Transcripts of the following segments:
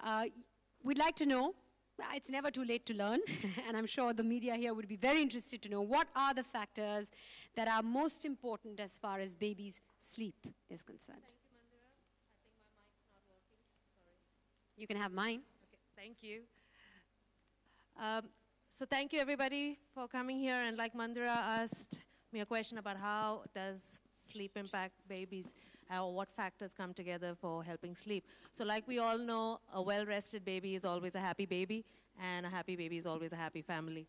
Uh, we'd like to know, it's never too late to learn, and I'm sure the media here would be very interested to know what are the factors that are most important as far as babies' sleep is concerned. Thank you, Mandira. I think my mic's not working. Sorry. You can have mine. Okay, thank you. So thank you, everybody, for coming here. And like Mandira asked me a question about how does sleep impact babies, or what factors come together for helping sleep. So like we all know, a well-rested baby is always a happy baby, and a happy baby is always a happy family.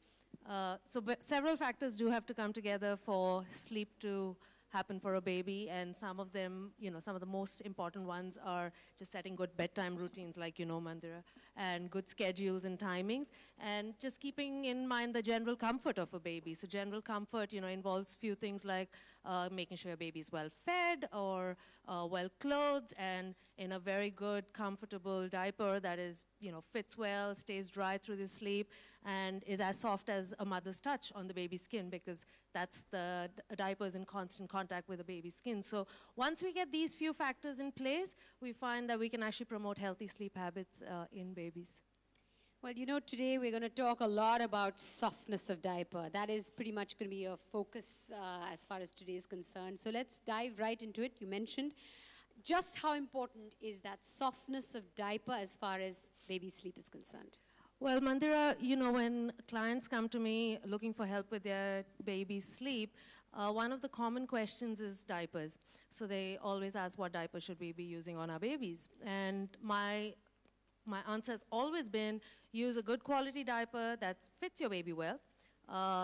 Several factors do have to come together for sleep to happen for a baby, and some of them, some of the most important ones are just setting good bedtime routines, like Mandira, and good schedules and timings, and just keeping in mind the general comfort of a baby. So general comfort, involves few things like making sure your baby is well fed or well clothed and in a very good, comfortable diaper that is, fits well, stays dry through the sleep, and is as soft as a mother's touch on the baby's skin, because that's the diaper is in constant contact with the baby's skin. So once we get these few factors in place, we find that we can actually promote healthy sleep habits in babies. Well, today we're going to talk a lot about softness of diaper. That is pretty much going to be a focus as far as today is concerned. So let's dive right into it. You mentioned just how important is that softness of diaper as far as baby sleep is concerned. Well, Mandira, when clients come to me looking for help with their baby's sleep, one of the common questions is diapers. So they always ask, what diaper should we be using on our babies? And my answer has always been, use a good quality diaper that fits your baby well,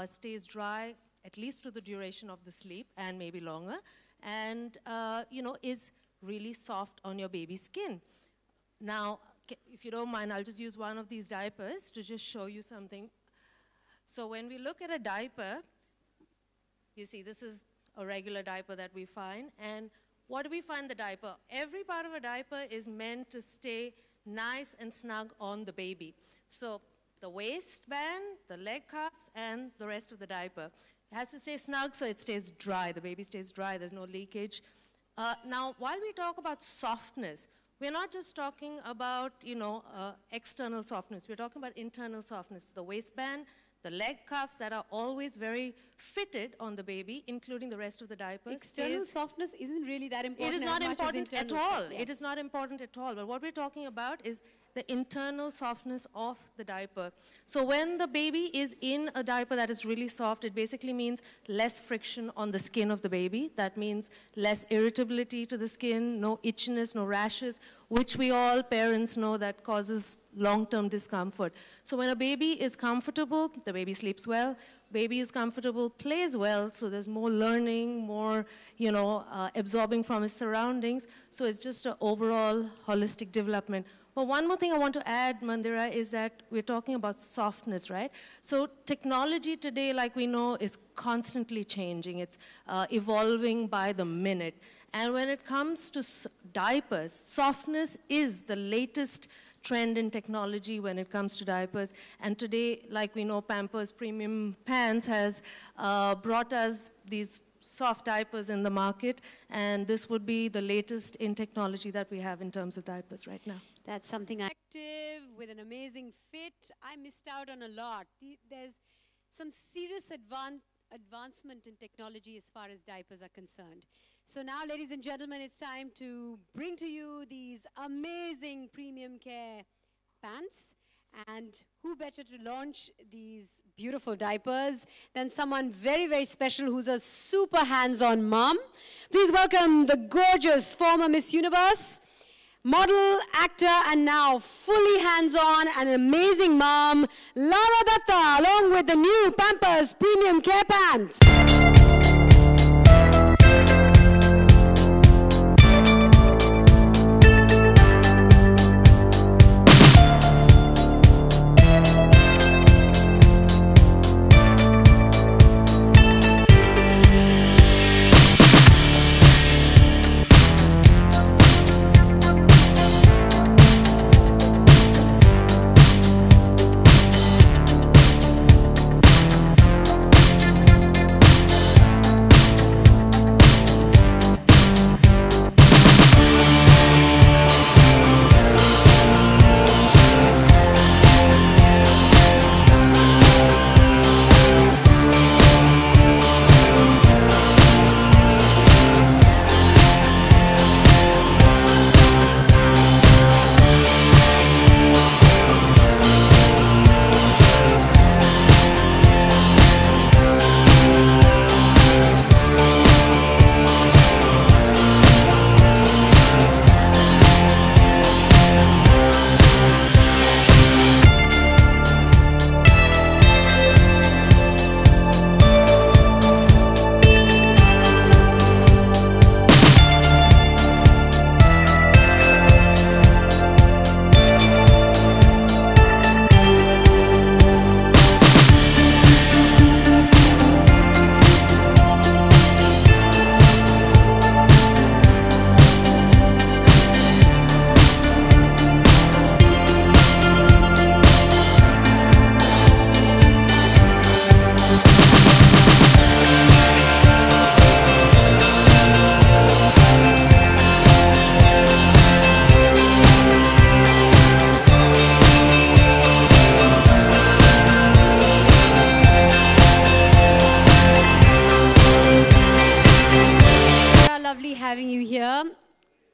stays dry at least through the duration of the sleep and maybe longer, and is really soft on your baby's skin. Now, if you don't mind, I'll just use one of these diapers to just show you something. So when we look at a diaper, you see this is a regular diaper that we find, and what do we find the diaper? Every part of a diaper is meant to stay nice and snug on the baby. So the waistband, the leg cuffs, and the rest of the diaper. It has to stay snug so it stays dry. The baby stays dry, there's no leakage. Now, while we talk about softness, we're not just talking about, external softness. We're talking about internal softness. The waistband, the leg cuffs that are always very fitted on the baby, including the rest of the diapers. External softness isn't really that important. It is not important at all. Yes. It is not important at all. But what we're talking about is the internal softness of the diaper. So when the baby is in a diaper that is really soft, it basically means less friction on the skin of the baby. That means less irritability to the skin, no itchiness, no rashes, which we all parents know that causes long-term discomfort. So when a baby is comfortable, the baby sleeps well. Baby is comfortable, plays well, so there's more learning, more, absorbing from his surroundings. So it's just an overall holistic development. But one more thing I want to add, Mandira, is that we're talking about softness, right? So technology today, like we know, is constantly changing. It's evolving by the minute. And when it comes to diapers, softness is the latest trend in technology when it comes to diapers. And today, like we know, Pampers Premium Pants has brought us these soft diapers in the market, and this would be the latest in technology that we have in terms of diapers right now. That's something active with an amazing fit. I missed out on a lot. There's some serious advancement in technology as far as diapers are concerned. So now, ladies and gentlemen, it's time to bring to you these amazing premium care pants. And who better to launch these beautiful diapers than someone very, very special who's a super hands-on mom. Please welcome the gorgeous former Miss Universe, model, actor, and now fully hands-on and amazing mom, Lara Datta, along with the new Pampers Premium Care Pants.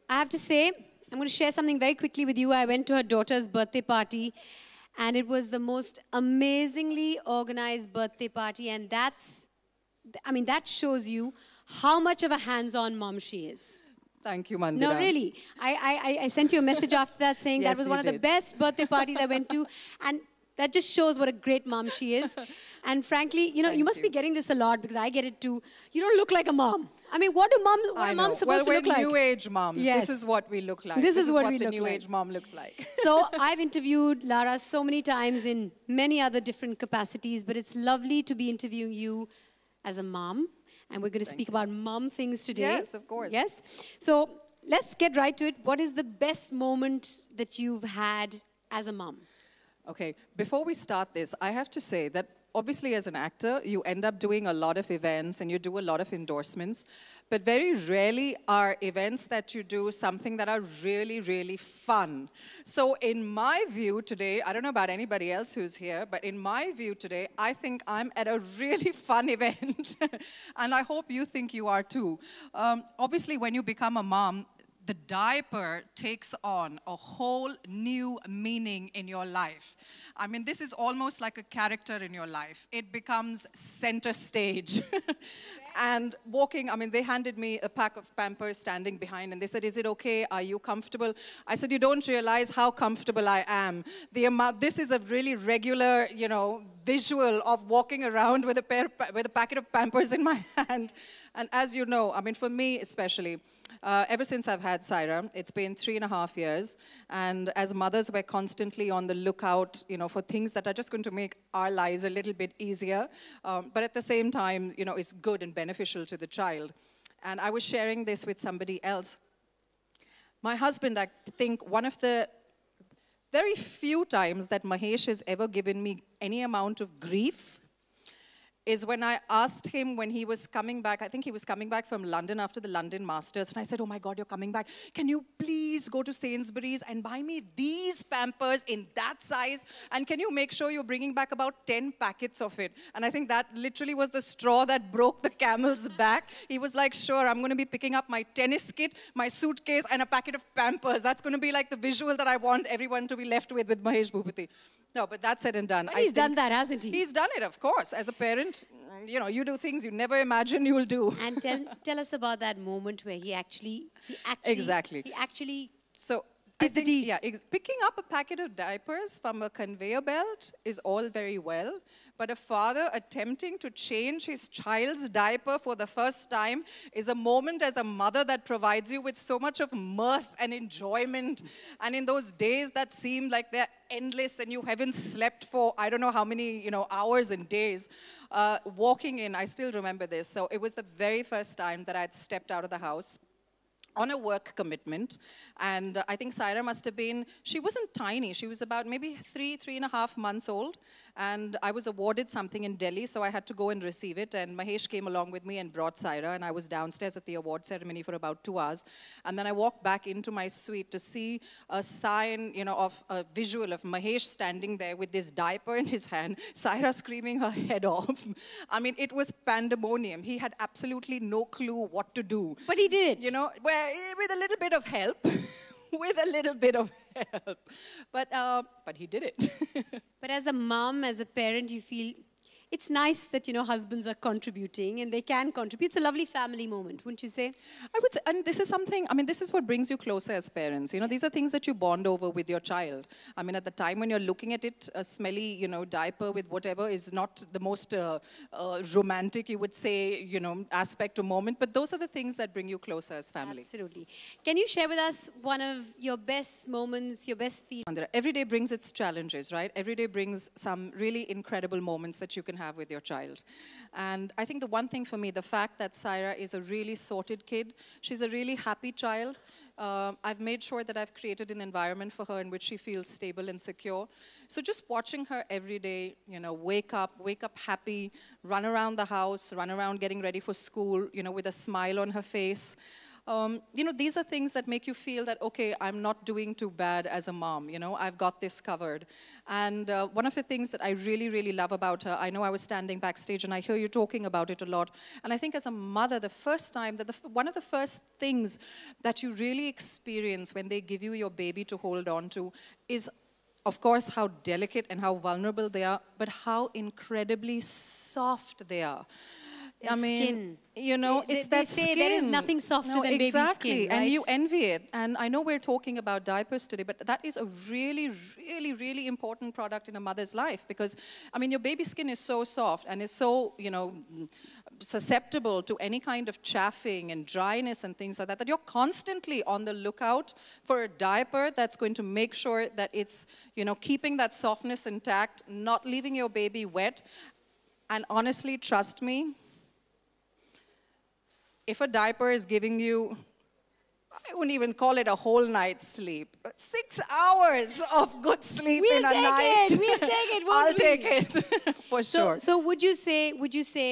I have to say, I'm going to share something very quickly with you. I went to her daughter's birthday party, and it was the most amazingly organized birthday party, and that shows you how much of a hands-on mom she is. Thank you, Mandira. No, really. I sent you a message after that saying Yes, that was you one of the did. best birthday parties I went to, and that just shows what a great mom she is. And frankly, you Thank must be you. getting this a lot because I get it too. You don't look like a mom. I mean, what are moms supposed to look like? Well, we're new age moms. Yes. This is what we look like. This is what we the look new like. age mom looks like. So I've interviewed Lara so many times in many other different capacities, but it's lovely to be interviewing you as a mom. And we're going to speak about mom things today. Yes, of course. Yes. So let's get right to it. What is the best moment that you've had as a mom? Okay, before we start this, I have to say that obviously as an actor, you end up doing a lot of events and you do a lot of endorsements, but very rarely are events that you do something that are really, really fun. So in my view today, I don't know about anybody else who's here, but in my view today, I think I'm at a really fun event. And I hope you think you are too. Obviously, when you become a mom, the diaper takes on a whole new meaning in your life. I mean, this is almost like a character in your life. It becomes center stage. And walking, I mean, they handed me a pack of Pampers standing behind, and they said, "Is it okay? Are you comfortable?" I said, "You don't realize how comfortable I am. This is a really regular, visual of walking around with a packet of Pampers in my hand." And as you know, I mean, for me especially, ever since I've had Saira, it's been 3.5 years, and as mothers, we're constantly on the lookout, for things that are just going to make our lives a little bit easier, but at the same time, it's good and beneficial to the child. And I was sharing this with somebody else. My husband, I think, one of the very few times that Mahesh has ever given me any amount of grief is when I asked him when he was coming back. I think he was coming back from London after the London Masters, and I said, "Oh my God, you're coming back. Can you please go to Sainsbury's and buy me these Pampers in that size? And can you make sure you're bringing back about 10 packets of it?" And I think that literally was the straw that broke the camel's back. He was like, "Sure, I'm going to be picking up my tennis kit, my suitcase, and a packet of Pampers. That's going to be like the visual that I want everyone to be left with Mahesh Bhupathi." No, but that's said and done. But he's done that, hasn't he? He's done it, of course. As a parent, you do things you never imagine you'll do. And tell us about that moment where he actually Exactly. He actually So did I the think, deed. yeah, picking up a packet of diapers from a conveyor belt is all very well, but a father attempting to change his child's diaper for the first time is a moment as a mother that provides you with so much of mirth and enjoyment. And in those days that seem like they're endless and you haven't slept for I don't know how many hours and days, walking in, I still remember this. So it was the very first time that I'd stepped out of the house on a work commitment, and I think Saira must have been, she wasn't tiny, she was about maybe 3.5 months old, and I was awarded something in Delhi, so I had to go and receive it, and Mahesh came along with me and brought Saira, and I was downstairs at the award ceremony for about 2 hours, and then I walked back into my suite to see a sign, of a visual of Mahesh standing there with this diaper in his hand, Saira screaming her head off. I mean, it was pandemonium. He had absolutely no clue what to do. But he did it. Well, with a little bit of help, with a little bit of help. But he did it. But as a mom, as a parent, you feel it's nice that, husbands are contributing and they can contribute. It's a lovely family moment, wouldn't you say? I would say, and this is something, I mean, this is what brings you closer as parents. These are things that you bond over with your child. I mean, at the time when you're looking at it, a smelly, diaper with whatever is not the most romantic, you would say, aspect or moment. But those are the things that bring you closer as family. Absolutely. Can you share with us one of your best moments, your best feelings? Every day brings its challenges, right? Every day brings some really incredible moments that you can have with your child. And I think the one thing for me, the fact that Saira is a really sorted kid, she's a really happy child. I've made sure that I've created an environment for her in which she feels stable and secure. So just watching her every day, wake up happy, run around the house, run around getting ready for school, with a smile on her face. These are things that make you feel that, okay, I'm not doing too bad as a mom, I've got this covered. And one of the things that I really, really love about her, I know I was standing backstage and I hear you talking about it a lot, and I think as a mother, the first time, one of the first things that you really experience when they give you your baby to hold on to is, of course, how delicate and how vulnerable they are, but how incredibly soft they are. I mean, skin. It's that skin. They say skin. there is nothing softer than baby skin, right? And you envy it. And I know we're talking about diapers today, but that is a really, really, really important product in a mother's life because, your baby skin is so soft and is so, susceptible to any kind of chafing and dryness and things like that, that you're constantly on the lookout for a diaper that's going to make sure that it's, keeping that softness intact, not leaving your baby wet. And honestly, trust me, if a diaper is giving you, I wouldn't even call it a whole night's sleep, 6 hours of good sleep in a night. We'll take it. I'll take it for sure. So would you say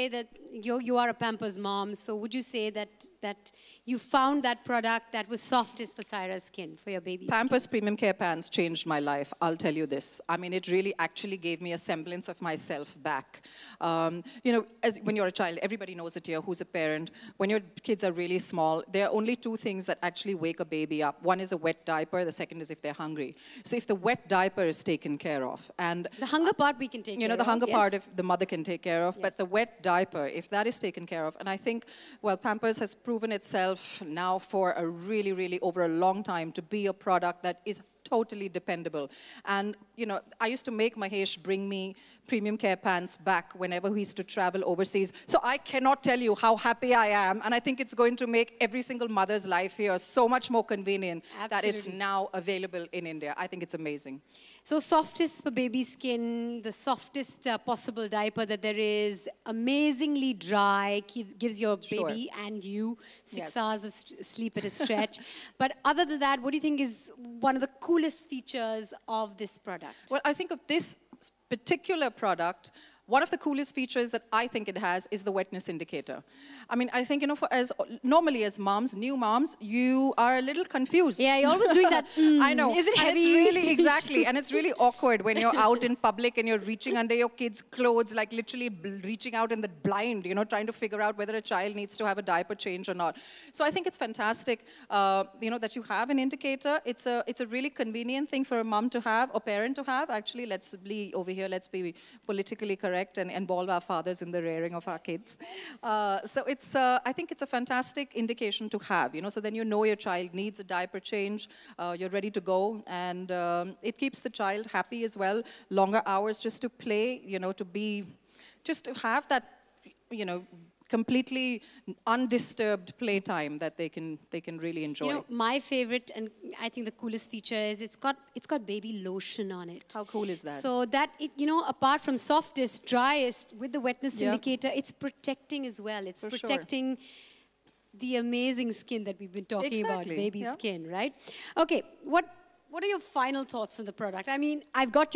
that you are a Pampers mom? So would you say that you found that product that was softest for Saira's skin, for your baby's Pampers Premium Care Pants changed my life, I'll tell you this. It really actually gave me a semblance of myself back. As when you're a child, everybody knows it here who's a parent. When your kids are really small, there are only two things that actually wake a baby up. One is a wet diaper, the second is if they're hungry. So if the wet diaper is taken care of, and the hunger part we can take care of. The hunger yes. part if the mother can take care of, yes. but the wet diaper, if that is taken care of, and I think, well, Pampers has proven itself now for a really, really over a long time to be a product that is totally dependable. And, I used to make Mahesh bring me Premium Care Pants back whenever we used to travel overseas. So I cannot tell you how happy I am, and I think it's going to make every single mother's life here so much more convenient that it's now available in India. I think it's amazing. So softest for baby skin, the softest possible diaper that there is, amazingly dry, gives your baby and you 6 hours of sleep at a stretch. But other than that, what do you think is one of the coolest features of this product? Well, I think of this particular product, one of the coolest features that I think it has is the wetness indicator. I think, normally as moms, new moms, you are a little confused. Yeah, you're always doing that. I know. Is it heavy? And it's really, exactly. And it's really awkward when you're out in public and you're reaching under your kids' clothes, like literally reaching out in the blind, trying to figure out whether a child needs to have a diaper change or not. So I think it's fantastic, that you have an indicator. It's a really convenient thing for a mom to have, or parent to have. Actually, let's be politically correct and involve our fathers in the rearing of our kids. So I think it's a fantastic indication to have, so then your child needs a diaper change, you're ready to go, and it keeps the child happy as well, longer hours just to play, just to have that, completely undisturbed playtime that they can really enjoy. My favorite and I think the coolest feature is it's got baby lotion on it. How cool is that? So that apart from softest, driest with the wetness indicator, it's protecting as well. It's protecting the amazing skin that we've been talking about, baby skin, right? Okay, what are your final thoughts on the product? I've got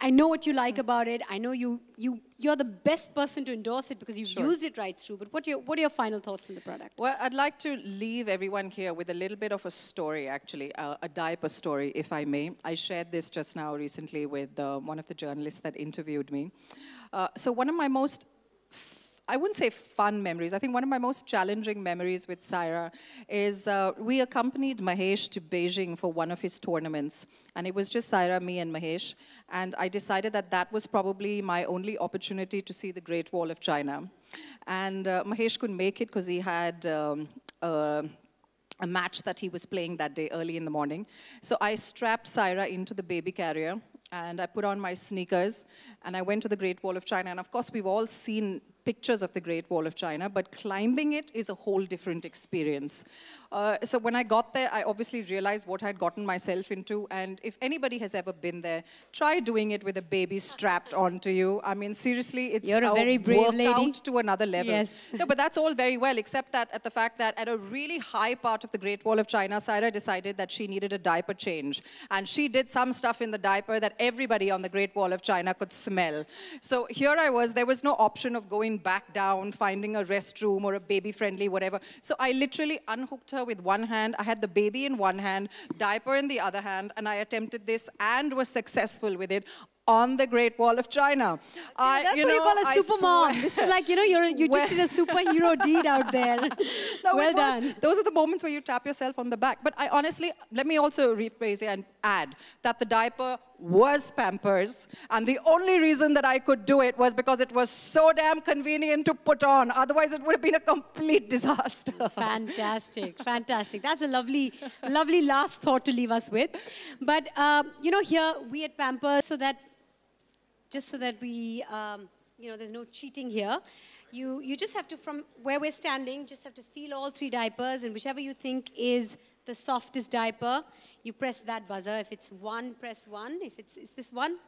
I know what you like about it. I know you're the best person to endorse it because you've used it right through. But what are your final thoughts on the product? Well, I'd like to leave everyone here with a little bit of a story, actually, a diaper story, if I may. I shared this just now recently with one of the journalists that interviewed me. So one of my most I wouldn't say fun memories. I think one of my most challenging memories with Saira is we accompanied Mahesh to Beijing for one of his tournaments. And it was just Saira, me, and Mahesh. And I decided that was probably my only opportunity to see the Great Wall of China. And Mahesh couldn't make it because he had a match that he was playing that day early in the morning. So I strapped Saira into the baby carrier, and I put on my sneakers, and I went to the Great Wall of China. And of course, we've all seen pictures of the Great Wall of China, but climbing it is a whole different experience. So when I got there, I obviously realized what I'd gotten myself into, and if anybody has ever been there, try doing it with a baby strapped onto you. Seriously, it's You're a very brave workout lady. To another level. Yes. No, but that's all very well, except that at the fact that at a really high part of the Great Wall of China, Saira decided that she needed a diaper change, and she did some stuff in the diaper that everybody on the Great Wall of China could smell. So here I was, there was no option of going between back down, finding a restroom or a baby-friendly whatever. So I literally unhooked her with one hand. I had the baby in one hand, diaper in the other hand, and I attempted this and was successful with it on the Great Wall of China. That's what you call a super mom. This is like, you know, you just did a superhero deed out there. No, well done. Those are the moments where you tap yourself on the back. But I honestly, let me also rephrase it and add that the diaper was Pampers, and the only reason that I could do it was because it was so damn convenient to put on. Otherwise, it would have been a complete disaster. Fantastic, fantastic. That's a lovely, lovely last thought to leave us with. But, you know, here we at Pampers, just so that we, you know, there's no cheating here. You just have to, from where we're standing, just have to feel all three diapers, and whichever you think is the softest diaper, you press that buzzer. If it's one, press one. If it's, is this one?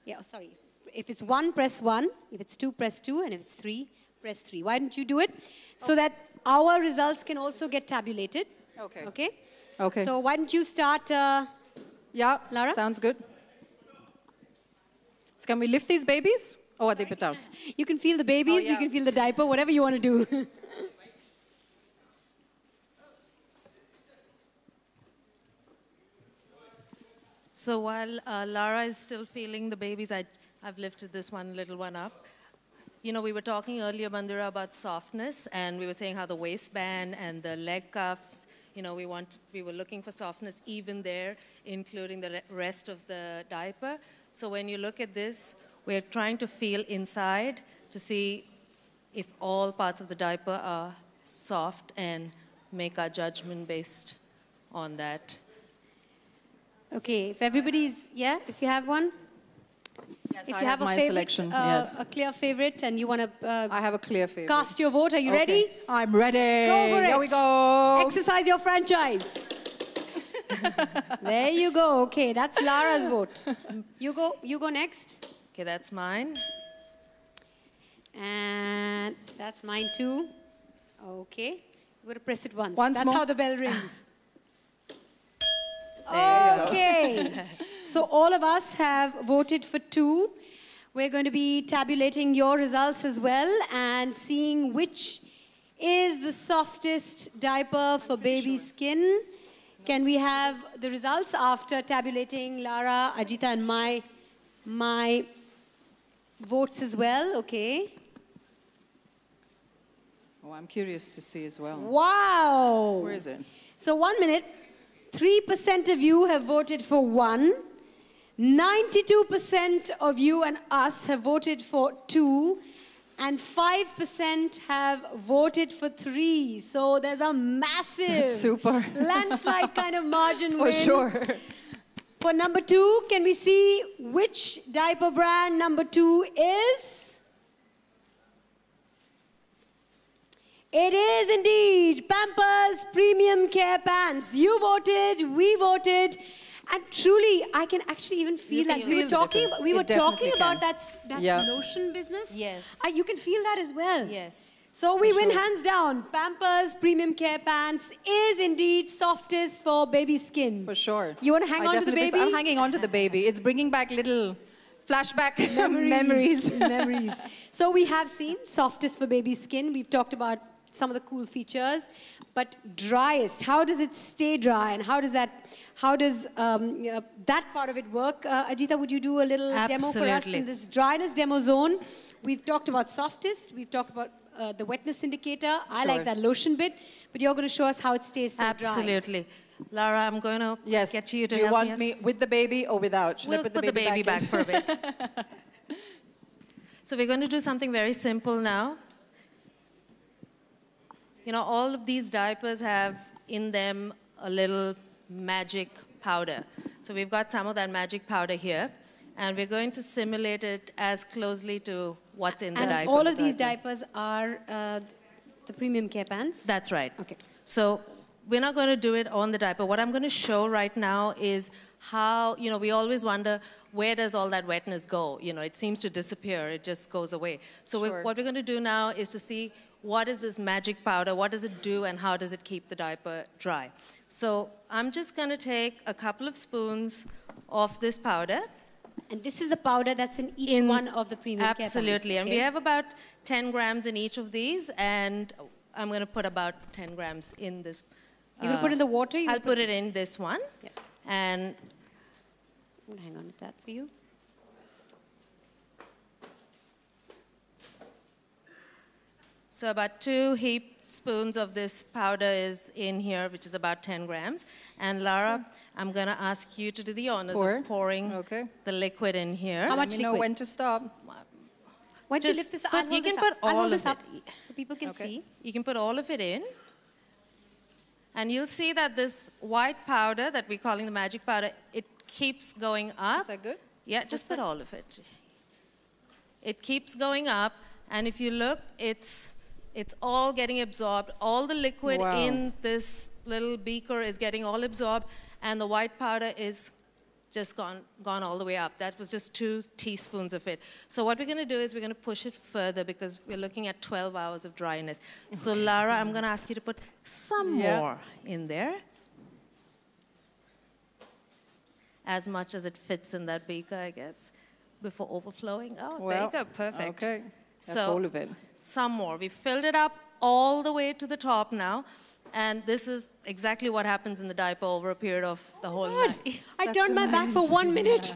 Yeah, oh, sorry. If it's one, press one. If it's two, press two. And if it's three, press three. Why don't you do it? So that our results can also get tabulated. Okay. Okay? Okay. So why don't you start, Yeah, Lara? sounds good. So can we lift these babies? Or are they put down? You can feel the babies, yeah. you can feel the diaper, whatever you want to do. So while Lara is still feeling the babies, I've lifted this one little one up. You know, we were talking earlier, Bandura, about softness, and we were saying how the waistband and the leg cuffs, you know, we were looking for softness even there, including the rest of the diaper. So when you look at this, we're trying to feel inside to see if all parts of the diaper are soft and make our judgment based on that. Okay, if everybody's, yeah, if you have one? Yes, If I you have a my favorite, selection. Yes. a clear favorite, and you want to I have a clear favorite. cast your vote, are you ready? I'm ready. Go for it. Here we go. Exercise your franchise. There you go. Okay, that's Lara's vote. You go next. Okay, that's mine. And that's mine too. Okay. You're going to press it once. Once That's more. how the bell rings. There you go. Okay. So all of us have voted for two. We're going to be tabulating your results as well and seeing which is the softest diaper for baby skin. Can we have the results after tabulating Lara, Ajita, and my votes as well? Okay. Oh, I'm curious to see as well. Wow. Where is it? So 1 minute, 3% of you have voted for one. 92% of you and us have voted for two. And 5% have voted for three. So there's a massive Super. landslide kind of margin For win. sure. For number two, can we see which diaper brand number two is? It is indeed Pampers Premium Care Pants. You voted, we voted, and truly, I can actually even feel that. We were talking about that Yeah. lotion business. Yes. You can feel that as well. Yes. So we win hands down. Pampers Premium Care Pants is indeed softest for baby skin. For sure. You want to hang I on to the definitely think baby? so. I'm hanging on to the baby. It's bringing back little flashback memories. Memories. So we have seen softest for baby skin. We've talked about some of the cool features, but driest, how does it stay dry, and how does that part of it work? Ajita, would you do a little demo for us in this dryness demo zone? We've talked about softest, we've talked about the wetness indicator. I like that lotion bit, but you're going to show us how it stays so dry. Absolutely. Lara, I'm going to Yes. get you to Do you help want me with the baby or without? Should I We'll put the baby back in? for a bit. So we're going to do something very simple now. You know, all of these diapers have in them a little magic powder. So we've got some of that magic powder here, and we're going to simulate it as closely to what's in the And diaper. all of these diapers are the Premium Care Pants? That's right. Okay. So we're not going to do it on the diaper. What I'm going to show right now is how, you know, we always wonder, where does all that wetness go? You know, it seems to disappear. It just goes away. So what we're going to do now is to see what is this magic powder, what does it do, and how does it keep the diaper dry. So I'm just going to take a couple of spoons of this powder, And this is the powder that's in each one of the premium care pants. Absolutely. And we okay? have about 10 grams in each of these. And I'm going to put about 10 grams in this. You're going to put in the water? I'll put it in this one. Yes. And I'm going to hang on to that for you. so about 2 heaped spoons of this powder is in here, which is about 10 grams. And Lara, I'm going to ask you to do the honors of pouring the liquid in here. How much Let me know liquid? when to stop. Why don't you Just lift this up? put- I'll hold you can this put up. I'll all hold of this up it. so people can see. You can put all of it in. And you'll see that this white powder that we're calling the magic powder, it keeps going up. Is that good? Yeah, just put all of it. It keeps going up, and if you look, it's all getting absorbed. All the liquid in this little beaker is getting all absorbed, and the white powder is just gone all the way up. That was just 2 teaspoons of it. So what we're going to do is we're going to push it further because we're looking at 12 hours of dryness. So Lara, I'm going to ask you to put some more in there. As much as it fits in that beaker, I guess, before overflowing. Oh, there you go, perfect. Okay, that's so, all of it. Some more. We filled it up all the way to the top now. And this is exactly what happens in the diaper over a period of the whole night. I turned my back for 1 minute.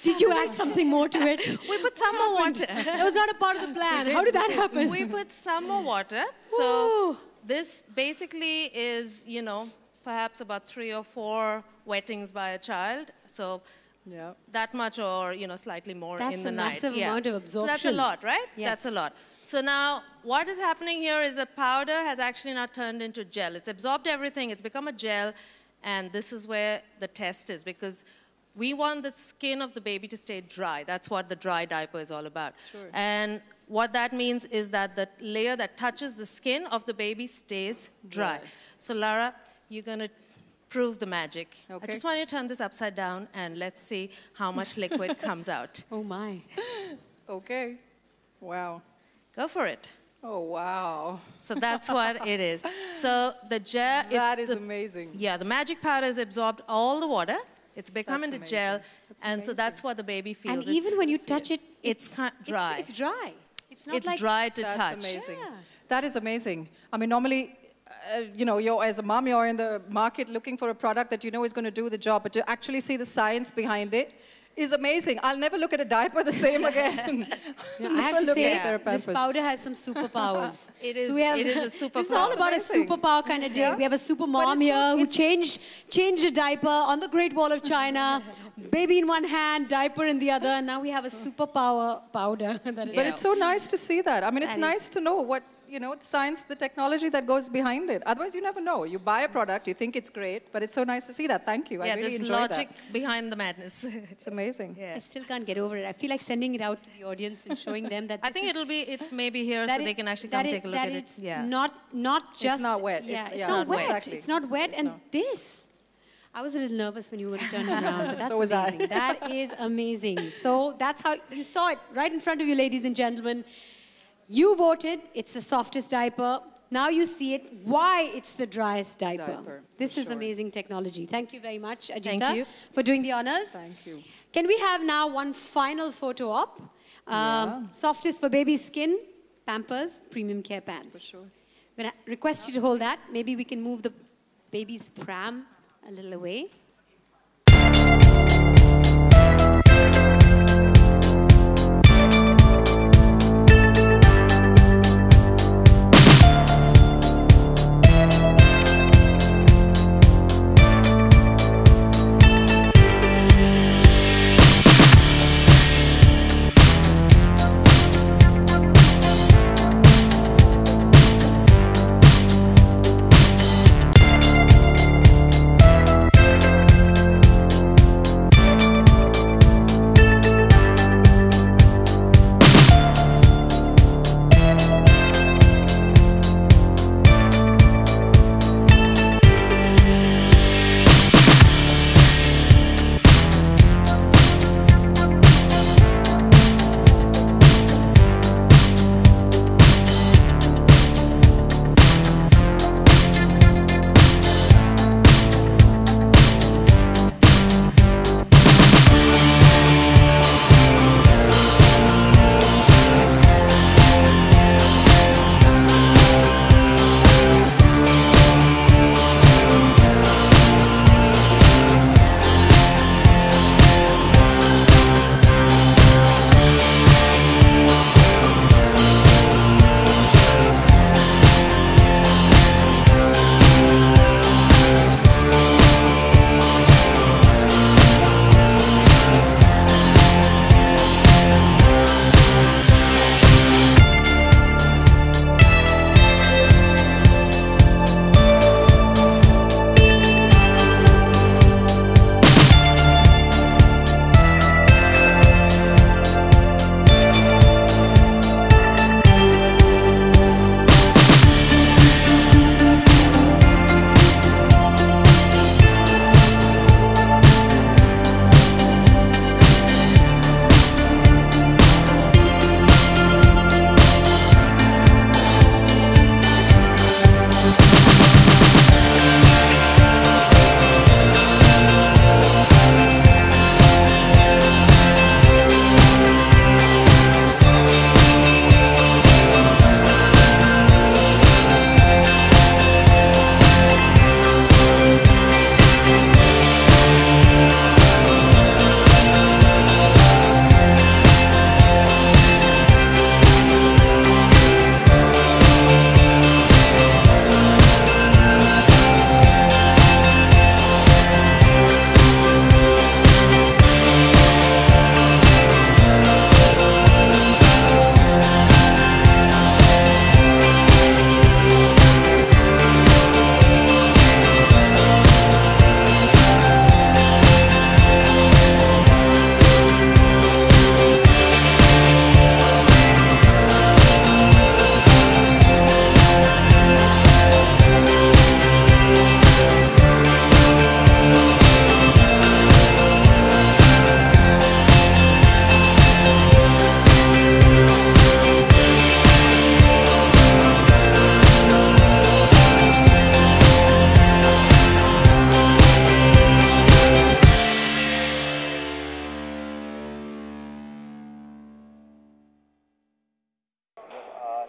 Did you add something more to it? We put some more water. That was not a part of the plan. How did that happen? We put some more water. So this basically is, you know, perhaps about 3 or 4 wettings by a child. So that much or, you know, slightly more in the night. That's a massive amount of absorption. So that's a lot, right? Yes. That's a lot. So now what is happening here is the powder has actually now turned into gel. It's absorbed everything. It's become a gel. And this is where the test is because we want the skin of the baby to stay dry. That's what the dry diaper is all about. Sure. And what that means is that the layer that touches the skin of the baby stays dry. So Lara, you're going to prove the magic. Okay. I just want you to turn this upside down and let's see how much liquid comes out. Oh, my. Okay. Wow. Go for it. Oh, wow. So that's what it is. So the gel... That is amazing. Yeah, the magic powder has absorbed all the water. It's become That's into gel. amazing. And so that's what the baby feels. And even when you touch it, it's dry. It's dry. It's not It's like dry to That's touch. amazing. Yeah. That is amazing. I mean, normally, you know, as a mom, you're in the market looking for a product that you know is going to do the job, but to actually see the science behind it is amazing. I'll never look at a diaper the same again. I have to say, this Pampers. powder has some superpowers. It is, So we have- it is a superpower. It's all about a Amazing. superpower kind of day. Yeah. We have a super mom it's so- here who changed a diaper on the Great Wall of China, baby in one hand, diaper in the other, and now we have a superpower powder. That is But it's so nice to see that. I mean, it's That is- nice to know what, you know, the science, the technology that goes behind it. Otherwise, you never know. You buy a product, you think it's great, but it's so nice to see that. Thank you. I Yeah, really there's enjoy logic that. behind the madness. It's amazing. Yeah. I still can't get over it. I feel like sending it out to the audience and showing them that I think it may be here so they can actually come take a look at it. It's Yeah. not just not wet. Yeah, It's- it's yeah, not wet. exactly. It's not wet, It's and not. this. I was a little nervous when you were going to turn it around, but that's So was I. amazing. That is amazing. So that's how you saw it right in front of you, ladies and gentlemen. You voted. It's the softest diaper. Now you see it. Why it's the driest diaper. This for is sure. amazing technology. Thank you very much, Ajita, Thank you. for doing the honors. Thank you. Can we have now one final photo op? Softest for baby skin, Pampers, Premium Care Pants. For sure. When I request you to hold that, maybe we can move the baby's pram a little away.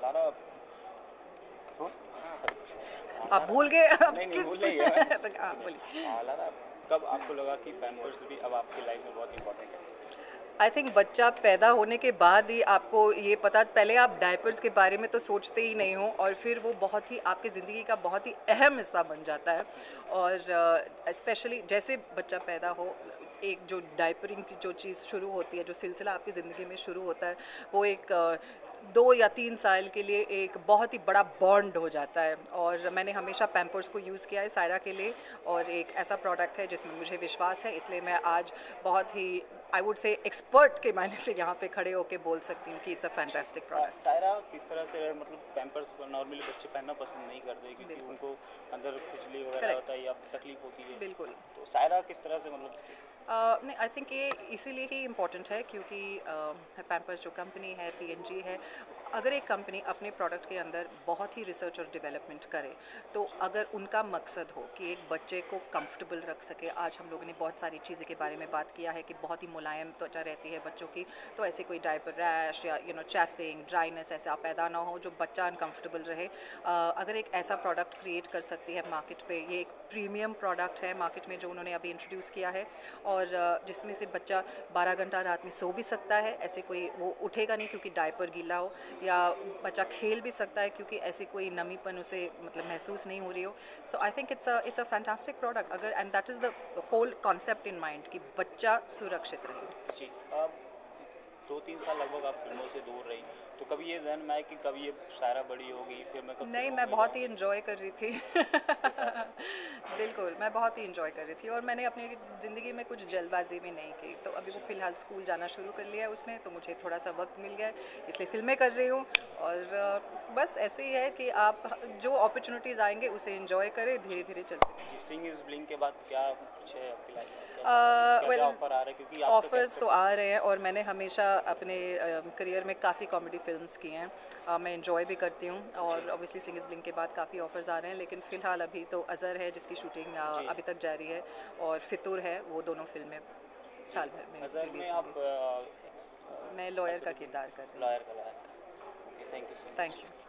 Lara आप भूल गए अब नहीं किस भूल नहीं है हाँ, बोलिए। लारा कब आपको लगा कि पैम्पर्स भी अब आपकी लाइफ में बहुत इंपॉर्टेंट है? आई थिंक बच्चा पैदा होने के बाद ही आपको ये पता, पहले आप डायपर्स के बारे में तो सोचते ही नहीं हो और फिर वो बहुत ही आपकी ज़िंदगी का बहुत ही अहम हिस्सा बन जाता है। और स्पेशली जैसे बच्चा पैदा हो, एक जो डायपरिंग की जो चीज़ शुरू होती है, जो सिलसिला आपकी ज़िंदगी में शुरू होता है, वो एक 2 या 3 साल के लिए एक बहुत ही बड़ा बॉन्ड हो जाता है। और मैंने हमेशा पैम्पर्स को यूज़ किया है सायरा के लिए, और एक ऐसा प्रोडक्ट है जिसमें मुझे विश्वास है, इसलिए मैं आज बहुत ही आई वुड से एक्सपर्ट के मायने से यहाँ पे खड़े होके बोल सकती हूँ कि it's a fantastic product. Saira किस तरह से मतलब पैम्पर्स नॉर्मली बच्चे पहनना पसंद नहीं करते क्योंकि उनको अंदर खुजली वगैरह होता है या तकलीफ होती है। बिल्कुल। तो सायरा किस तरह से मतलब नहीं, आई थिंक ये इसीलिए ही इम्पॉर्टेंट है क्योंकि पैम्पर्स जो कंपनी है, P&G है, अगर एक कंपनी अपने प्रोडक्ट के अंदर बहुत ही रिसर्च और डेवलपमेंट करे, तो अगर उनका मकसद हो कि एक बच्चे को कंफर्टेबल रख सके, आज हम लोगों ने बहुत सारी चीज़ें के बारे में बात किया है कि बहुत ही मुलायम त्वचा रहती है बच्चों की, तो ऐसे कोई डायपर रैश या चैफिंग, ड्राइनेस ऐसा पैदा ना हो जो बच्चा अनकम्फर्टेबल रहे। अगर एक ऐसा प्रोडक्ट क्रिएट कर सकती है मार्केट पे, ये एक प्रीमियम प्रोडक्ट है मार्केट में जो उन्होंने अभी इंट्रोड्यूस किया है, और जिसमें से बच्चा 12 घंटा रात में सो भी सकता है, ऐसे कोई वो उठेगा नहीं क्योंकि डायपर गीला हो, या बच्चा खेल भी सकता है क्योंकि ऐसे कोई नमीपन उसे मतलब महसूस नहीं हो रही हो। So I think it's a fantastic product, अगर and that is the whole concept in mind कि बच्चा सुरक्षित रहे। जी, अब 2-3 साल लगभग आप फिल्मों से दूर रही, तो कभी ये जहन में आया कि कभी ये सायरा बड़ी होगी फिर मैं कब नहीं, मैं बहुत ही इन्जॉय कर रही थी बिल्कुल, मैं बहुत ही इन्जॉय कर रही थी, और मैंने अपनी ज़िंदगी में कुछ जल्दबाजी भी नहीं की। तो अभी वो फ़िलहाल स्कूल जाना शुरू कर लिया है उसने, तो मुझे थोड़ा सा वक्त मिल गया है, इसलिए फ़िल्में कर रही हूँ। और बस ऐसे ही है कि आप जो अपॉर्चुनिटीज़ आएंगे उसे इन्जॉय करें, धीरे धीरे चलते रहें। सिंग इज ब्लिंग के बाद क्या कुछ है आपकी लाइफ में? वेल, ऑफर आ रहे हैं क्योंकि आप ऑफर्स तो आ रहे हैं, और मैंने हमेशा अपने करियर में काफ़ी कॉमेडी फिल्म्स की हैं, मैं इन्जॉय भी करती हूँ, और ऑब्वियसली सिंग इज़ ब्लिंग के बाद काफ़ी ऑफर्स आ रहे हैं, लेकिन फ़िलहाल अभी तो अज़र है जिसकी शूटिंग अभी तक जारी है, और फितूर है, वो दोनों फिल्में साल भर में अज़र में रिलीज आप होंगी। मैं लॉयर का किरदार कर रही हूँ। लॉयर का। Okay, thank you. Thank you.